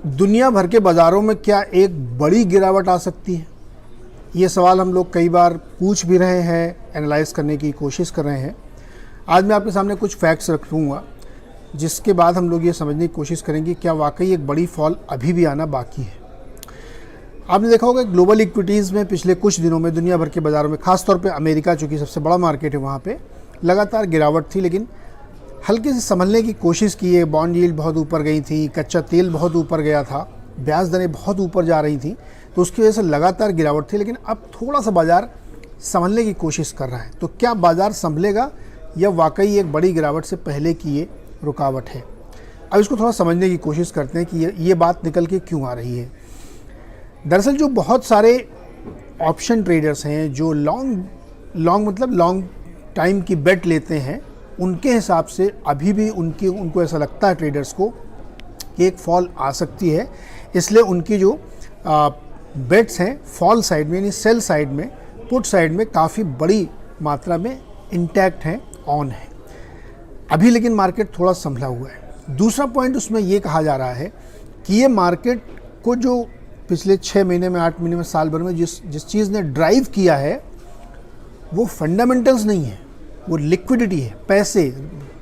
दुनिया भर के बाज़ारों में क्या एक बड़ी गिरावट आ सकती है? ये सवाल हम लोग कई बार पूछ भी रहे हैं, एनालाइज करने की कोशिश कर रहे हैं। आज मैं आपके सामने कुछ फैक्ट्स रखूँगा जिसके बाद हम लोग ये समझने की कोशिश करेंगे क्या वाकई एक बड़ी फॉल अभी भी आना बाकी है। आपने देखा होगा ग्लोबल इक्विटीज़ में पिछले कुछ दिनों में दुनिया भर के बाज़ारों में, ख़ासतौर पे अमेरिका चूँकि सबसे बड़ा मार्केट है, वहाँ पे लगातार गिरावट थी, लेकिन हल्के से संभलने की कोशिश की है। बॉन्ड यील्ड बहुत ऊपर गई थी, कच्चा तेल बहुत ऊपर गया था, ब्याज दरें बहुत ऊपर जा रही थी, तो उसकी वजह से लगातार गिरावट थी। लेकिन अब थोड़ा सा बाज़ार संभलने की कोशिश कर रहा है। तो क्या बाज़ार संभलेगा या वाकई एक बड़ी गिरावट से पहले की ये रुकावट है? अब इसको थोड़ा समझने की कोशिश करते हैं कि ये बात निकल के क्यों आ रही है। दरअसल जो बहुत सारे ऑप्शन ट्रेडर्स हैं जो लॉन्ग टाइम की बेट लेते हैं, उनके हिसाब से अभी भी उनको ऐसा लगता है ट्रेडर्स को कि एक फॉल आ सकती है। इसलिए उनकी जो बेट्स हैं फॉल साइड में यानी सेल साइड में, पुट साइड में काफ़ी बड़ी मात्रा में इंटैक्ट हैं, ऑन है अभी। लेकिन मार्केट थोड़ा संभला हुआ है। दूसरा पॉइंट उसमें ये कहा जा रहा है कि ये मार्केट को जो पिछले 6 महीने में, 8 महीने में, साल भर में जिस चीज़ ने ड्राइव किया है वो फंडामेंटल्स नहीं है, वो लिक्विडिटी है। पैसे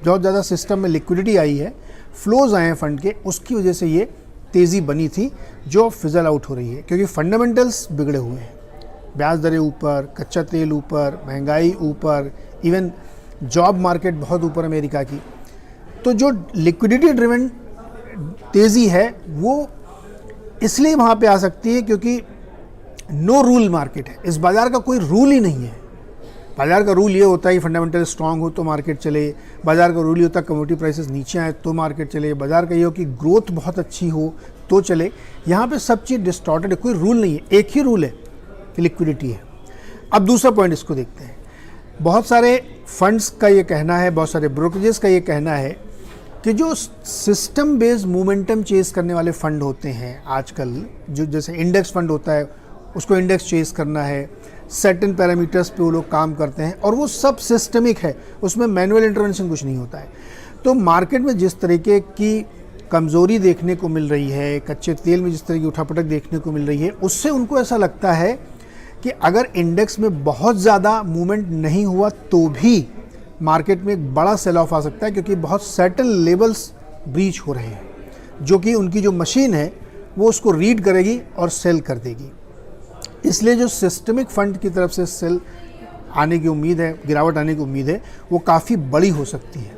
बहुत ज़्यादा सिस्टम में लिक्विडिटी आई है, फ्लोज आए हैं फंड के, उसकी वजह से ये तेज़ी बनी थी जो फिजल आउट हो रही है, क्योंकि फंडामेंटल्स बिगड़े हुए हैं। ब्याज दरें ऊपर, कच्चा तेल ऊपर, महंगाई ऊपर, इवन जॉब मार्केट बहुत ऊपर अमेरिका की। तो जो लिक्विडिटी ड्रिवन तेज़ी है वो इसलिए वहाँ पे आ सकती है क्योंकि नो रूल मार्केट है। इस बाज़ार का कोई रूल ही नहीं है। बाज़ार का रूल ये होता है कि फंडामेंटल स्ट्रांग हो तो मार्केट चले। बाज़ार का रूल ये होता है कमोडिटी प्राइसेस नीचे आए तो मार्केट चले। बाज़ार का ये हो कि ग्रोथ बहुत अच्छी हो तो चले। यहाँ पे सब चीज़ डिस्टॉर्टेड है, कोई रूल नहीं है, एक ही रूल है कि लिक्विडिटी है। अब दूसरा पॉइंट इसको देखते हैं। बहुत सारे फंड्स का ये कहना है, बहुत सारे ब्रोकरेजेस का ये कहना है कि जो सिस्टम बेस्ड मोमेंटम चेस करने वाले फंड होते हैं आजकल, जो जैसे इंडेक्स फंड होता है उसको इंडेक्स चेस करना है, सर्टेन पैरामीटर्स पे वो लोग काम करते हैं और वो सब सिस्टमिक है, उसमें मैनुअल इंटरवेंशन कुछ नहीं होता है। तो मार्केट में जिस तरीके की कमज़ोरी देखने को मिल रही है, कच्चे तेल में जिस तरह की उठापटक देखने को मिल रही है, उससे उनको ऐसा लगता है कि अगर इंडेक्स में बहुत ज़्यादा मूवमेंट नहीं हुआ तो भी मार्केट में एक बड़ा सेल ऑफ आ सकता है, क्योंकि बहुत सर्टेन लेवल्स ब्रीच हो रहे हैं जो कि उनकी जो मशीन है वो उसको रीड करेगी और सेल कर देगी। इसलिए जो सिस्टमिक फंड की तरफ से सेल आने की उम्मीद है, गिरावट आने की उम्मीद है, वो काफ़ी बड़ी हो सकती है।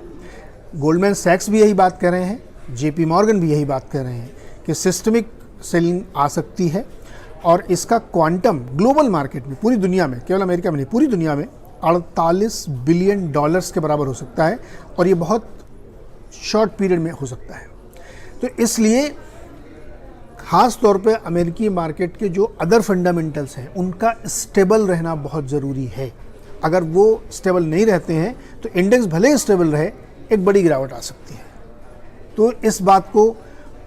गोल्डमैन सैक्स भी यही बात कर रहे हैं, जेपी मॉर्गन भी यही बात कर रहे हैं कि सिस्टमिक सेलिंग आ सकती है और इसका क्वांटम ग्लोबल मार्केट में, पूरी दुनिया में, केवल अमेरिका में नहीं, पूरी दुनिया में $48 बिलियन के बराबर हो सकता है और ये बहुत शॉर्ट पीरियड में हो सकता है। तो इसलिए ख़ास तौर पे अमेरिकी मार्केट के जो अदर फंडामेंटल्स हैं उनका स्टेबल रहना बहुत ज़रूरी है। अगर वो स्टेबल नहीं रहते हैं तो इंडेक्स भले ही स्टेबल रहे, एक बड़ी गिरावट आ सकती है। तो इस बात को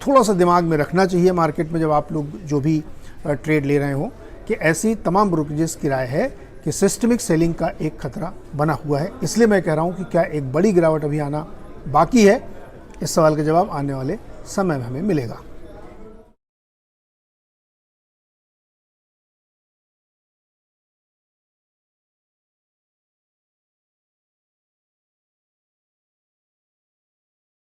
थोड़ा सा दिमाग में रखना चाहिए मार्केट में जब आप लोग जो भी ट्रेड ले रहे हो, कि ऐसी तमाम ब्रोकरेजेस की राय है कि सिस्टमिक सेलिंग का एक खतरा बना हुआ है। इसलिए मैं कह रहा हूँ कि क्या एक बड़ी गिरावट अभी आना बाकी है? इस सवाल का जवाब आने वाले समय में हमें मिलेगा।